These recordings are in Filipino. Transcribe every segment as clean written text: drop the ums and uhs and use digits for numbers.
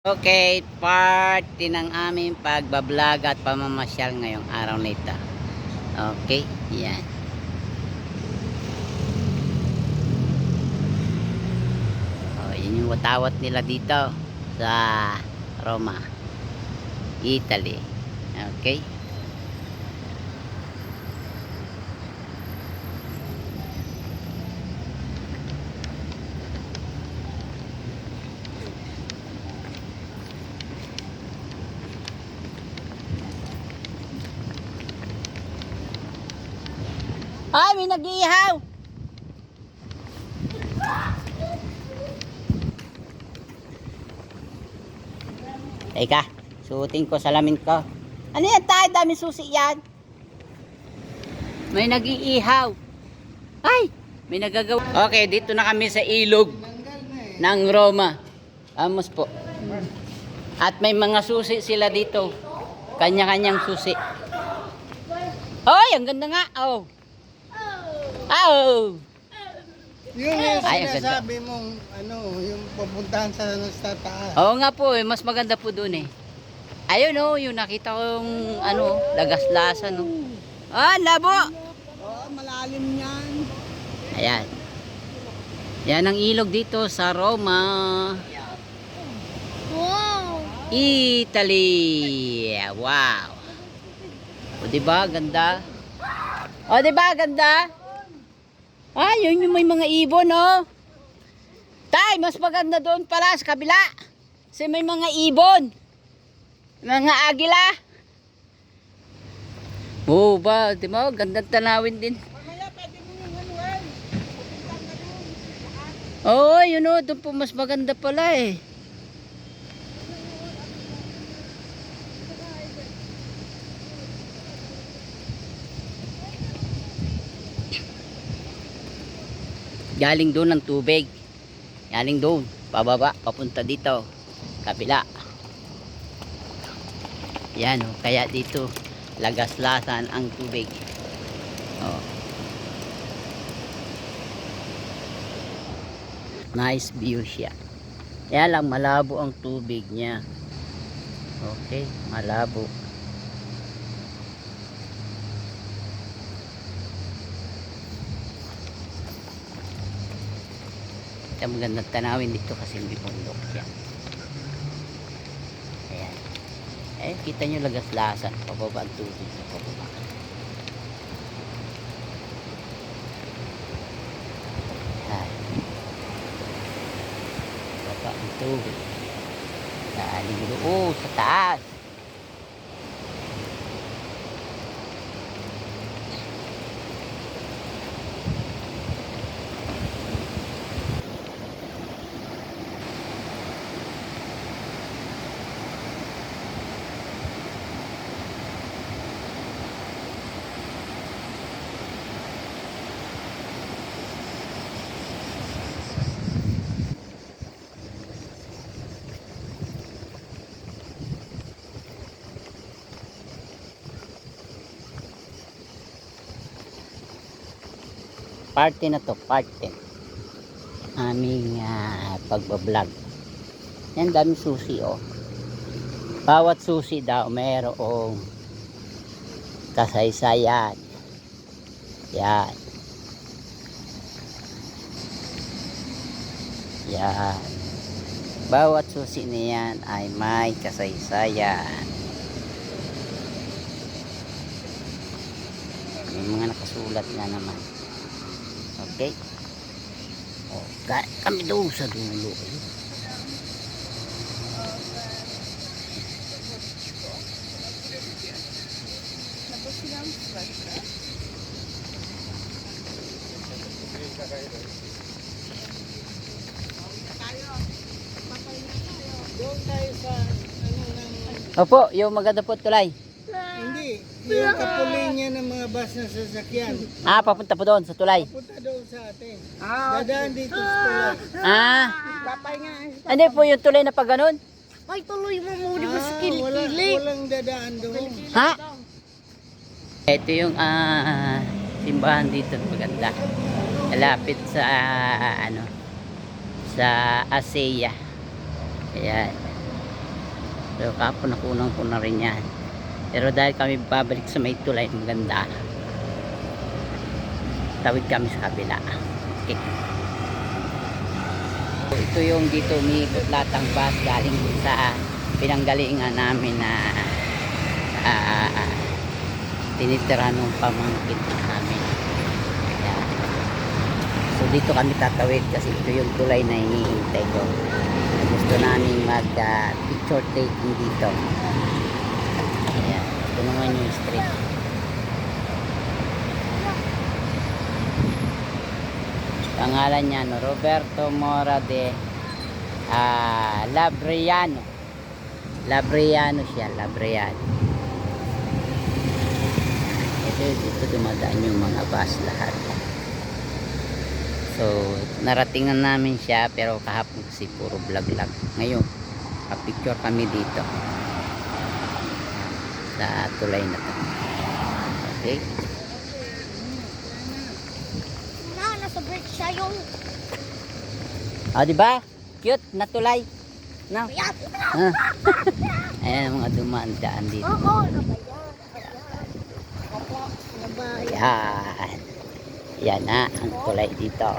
Okay, part din ng aming pagbablog at pamamasyal ngayong araw na ito. Okay, yan. Oh, yun yung watawat nila dito sa Roma, Italy. Okay. Ay, may nag-iihaw! Teka, suotin ko salamin ko. Ano yan tayo? Dami susi yan. May nag-iihaw. Ay, may nagagawa. Okay, dito na kami sa ilog ng Roma. Vamos po. At may mga susi sila dito. Kanya-kanyang susi. Hoy, ang ganda nga. Oh. Oh. Yung Ay, ang ganda. sinasabi mong ano, yung pupuntahan sa taas. Oo nga po, mas maganda po doon eh. Ayun oh, yung nakita kong ano, lagaslasan oh. Ah, labo. Oo, malalim yan. Ayan. Yan ang ilog dito sa Roma, Wow! Italy. Wow. O diba, ganda? O diba, ganda? Ah, yun yung may mga ibon oh. Tay, mas maganda doon pala sa kabila. Kasi may mga ibon. Mga agila. Oo ba, di ba? Gandang tanawin din. Mamaya pwede mo yung haluan. Oo, yun o. Doon po mas maganda pala eh. Galing doon ng tubig. Galing doon. Pababa. Papunta dito. Kabila. Yan o. Kaya dito lagaslasan ang tubig. Oh. Nice view siya. Kaya lang malabo ang tubig niya. Okay, malabo. Kaya magandang tanawin dito kasi may bundok siya. Ayan. Eh, kita nyo lagaslasan. Pababa ang tubig sa pababa. Ayan. Pababa ang tubig. Galing doon sa taas. Parte na to, parte aming pagbablog. Yan, dami susi oh. Bawat susi daw mayroong kasaysayan. Yan. Yan. Bawat susi na yan ay may kasaysayan. May mga nakasulat na naman. Okay. Oh, kami doon sa dulo. Doon tayo sa ano ng... Opo, yung maganda po tulay. Hindi, yung kapulinya ng mga bus na sasakyan. Ah, papunta po doon sa tulay. Punta doon sa atin. Dadaan dito sa tulay. Ah, Papay nga. hindi po yung tulay na pag ganun. Ay, tuloy mo muna ba sa kilikili? Walang dadaan doon. Ha? Ito yung simbahan dito, maganda. Malapit sa ano, sa Aseia. Ayan. So kapon nakunan ko na rin yan. Pero dahil kami babalik sa may tulay, maganda. Tawid kami sa kabila. Okay. So, ito yung dito umiikot lahat ang bus galing sa pinanggalingan namin na tinitira nung pamangkin namin. Ayan. So dito kami tatawid kasi ito yung tulay na hinihintay ko. Gusto namin mag picture taking dito. Ayan. Ito naman yung street. Pangalan niya no, Roberto Mora de Labriano. Labriano siya, Labriano. Dito dumadaan yung mga bus lahat. So naratingan namin siya pero kahapon kasi puro vlog lang. Ngayon picture kami dito sa tulay na to. Okay. Nasa bridge siya yung... Diba? Cute na tulay. No? Ayan. Ayan mga dumaan-daan dito. Oo, nabayan. Opo, nabayan. Yan. Yan na ang tulay dito.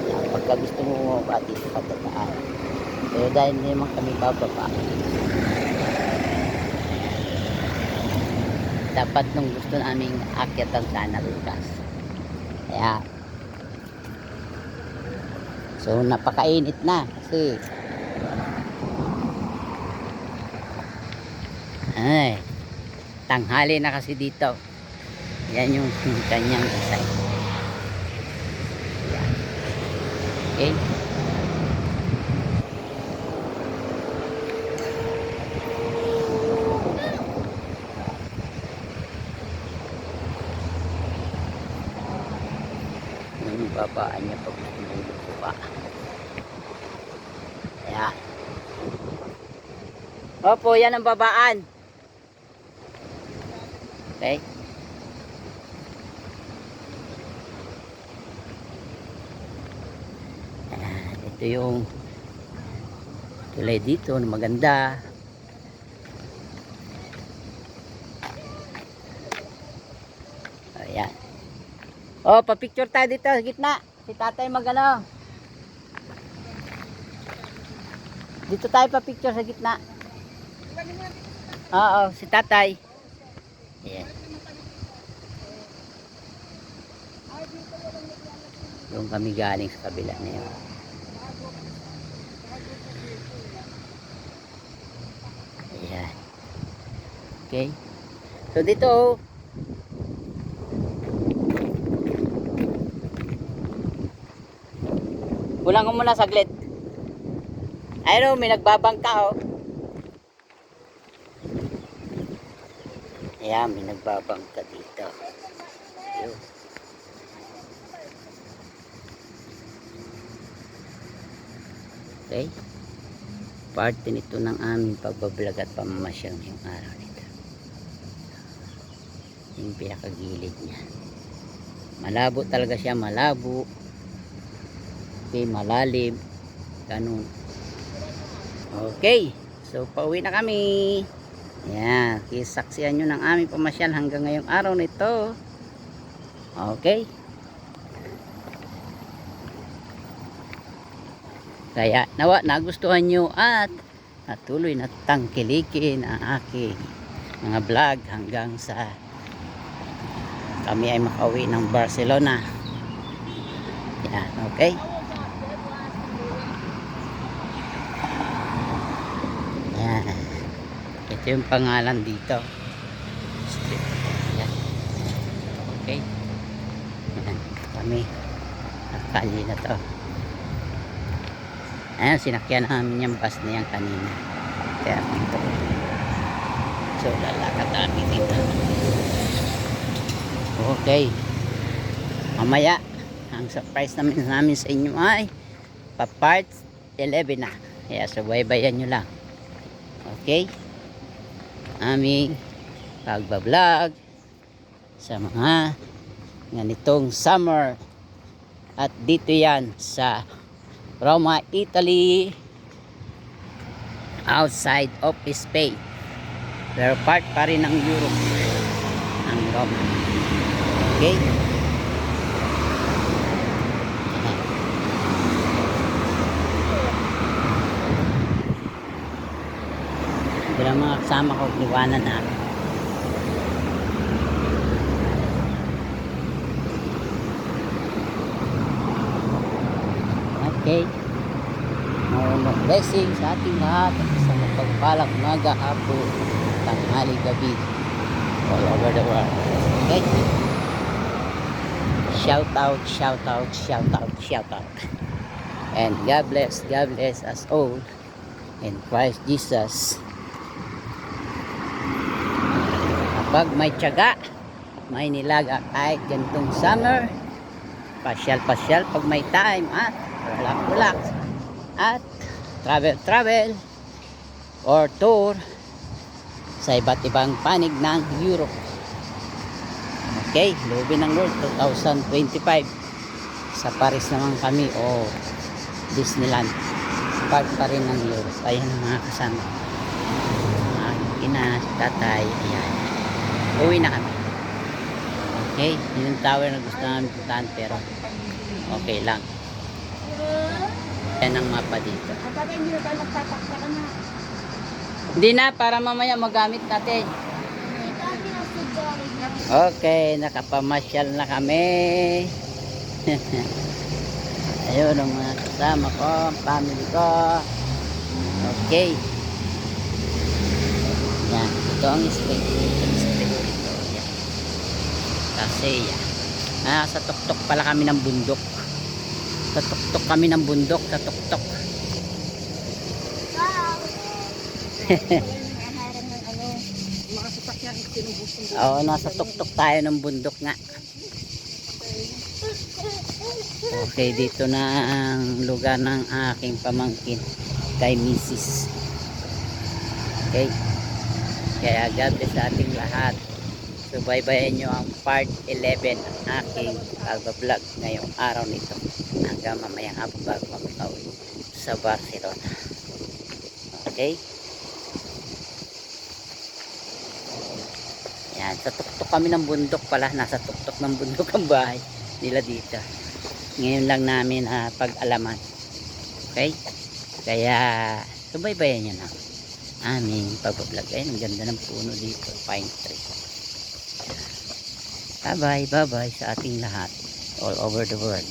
Yan, pagka gusto mo bumaba dito ka dadaan. Pero dahil hindi naman kami bababa. Dapat nung gusto naming akyatan sana bukas. Ayan. So napakainit na kasi tanghali na kasi dito. Yan yung kanyang design. Yan. Okay. Yung babaan niya pag tumulog ko pa. Ayan. Opo, yan ang babaan. Okay. Ito yung tulay dito na maganda. Ayan. Oh, pa-picture tayo dito sa gitna. Si tatay magano. Dito tayo pa-picture sa gitna. Oo, si tatay. Ayan. Doon kami galing sa kabila na yun. Ayan. Okay. So dito kulang ko muna saglit. Ayun, may nagbabangka oh. Ayan, may nagbabangka dito. Ayun. Okay. Parte nito ng aming pagbablog at pamamasyal ngayong araw nito. Yung pinakagilid niya. Malabo talaga siya, malabo. Okay, malalim. Ganun. Okay. So, pauwi na kami. Ayan. Kisaksihan nyo ng aming pamasyal hanggang ngayong araw nito. Okay. Kaya nawa nagustuhan nyo at natuloy na tangkilikin ang aking mga vlog hanggang sa kami ay makauwi ng Barcelona. Yan, okay. Yan. Ito yung pangalan dito. Yan. Okay. Yan. Kami nakali na to. Ayan, sinakyan namin yung bus na yan kanina. Kaya dito. So, lalakad namin dito. Okay. Mamaya, ang surprise namin sa inyo ay pa-part 11 na. Kaya subaybayan nyo lang. Okay? Aming pagbablog sa mga ganitong summer. At dito yan sa Roma, Italy. Outside of Spain. Pero part pa rin ng Europe. Ang Roma. Okay. Ito lang mga kasama ko, liwanan na. Okay. More blessings sa ating lahat sa mapagpalang umaga, hapon, tanghali, gabi, all over the world. Okay. Shout out, shout out, shout out, shout out. And God bless us all in Christ Jesus. Kapag may tiyaga, may nilaga kahit ganitong summer, pasyal pag may time at relax at travel or tour sa iba't ibang panig ng Europe. Okay, lubin ng Lord 2025 sa Paris naman kami o Disneyland, part pa rin ng Europe. Ayan ang mga kasama, mga ina, tatay, ayan, uwi na kami. Okay, yun yung tower na gusto namin puntahan pero okay lang. Yan ang mapa dito. Kapag hindi na tayo magtatakta ka na. Hindi na, para mamaya magamit natin. Okay, nakapamasyal na kami. Ayun ang mga kasama ko, family ko. Okay. Yan, ito ang street. Ito, yan. Kasi yan. Sa tuktok pala kami ng bundok. Sa tuktok kami ng bundok, sa tuktok. Oo, nasa tuktok tayo ng bundok nga. Okay, dito na ang lugar ng aking pamangkin kay Mrs. Okay. Kaya God bless sa ating lahat. Subaybayan nyo ang part 11 ng aking pag-vlog ngayong araw nito hanggang mamayang hapon bago makauwi sa Barcelona. Okay. Yan, sa tuktok kami ng bundok pala. Nasa tuktok ng bundok ang bahay nila dito. Ngayon lang namin pag-alaman. Okay? Kaya subaybayan nyo na aming pag-vlog. Ayun, ang ganda ng puno dito. Pine tree. Bye bye sa ating lahat all over the world.